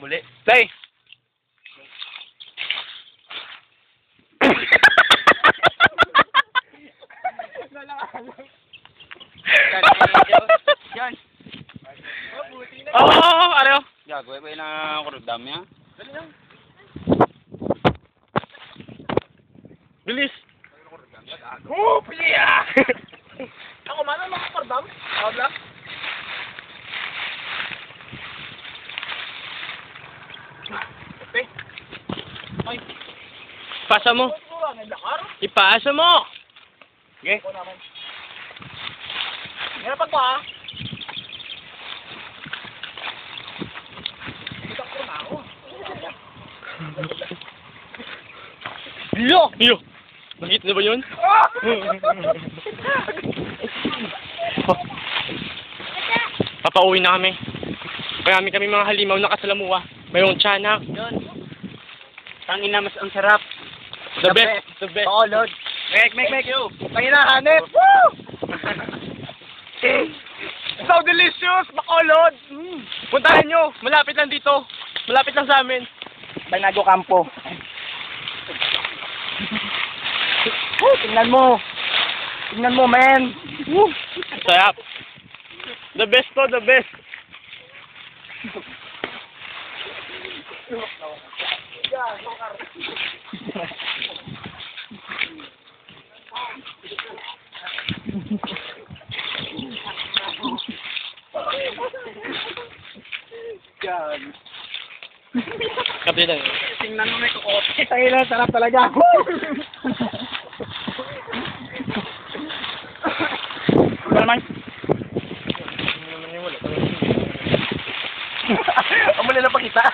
Huli. Play! Yan. Oo, ano? Gago, ba yun ang kurudam niya? Bilis! Oh, piliya! Ako man ang mga kordam. Habla. Ay. Pasa mo. Ipasa mo. Okay. Hirapan ko ha. Bitak ko na ako. Yo! Nakita na ba yun? Papauwi na kami. Marami kami mga halimaw na kasalamuha. Mayroong tiyanak. Yun. Tangin na mas ang sarap. The best. The best. Oo, Lord. Make you. Tangina, hanip. Woo! So delicious, bakolod. Puntahan nyo. Malapit lang dito. Malapit lang sa amin. Banago Campo. Tingnan mo. Tingnan mo, man. Sayap. The best to, the best. Kapitan. Tingnan mo, may kukot. Tangina, sarap talaga. Ano naman? Ang muli na pakita.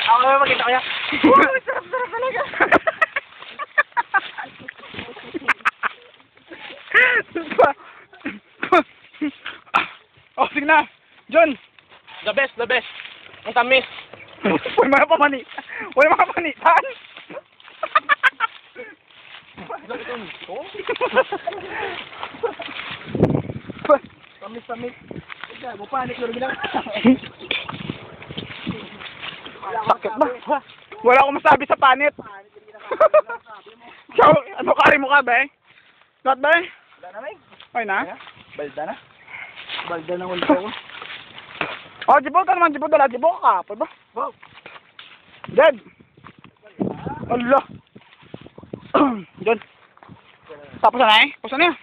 Ako naman makita ko yan. Sarap talaga. Oh, sige na. John. The best, the best. Ang tamis. Wala mga pamanitan. Wala mga pamanitan. Tamis. Mo panik na bilang. Sakit ba? Wala akong masabi sa panit. So, ano kari mo ka ba eh? Not ba eh? Okay na? Balda na? Balda na ulit ako. Oh, jibol ka naman, jibol dala, jibol ka. Pwede ba? Wow. Dead. Allah. John. Tapos na eh? Tapos na eh?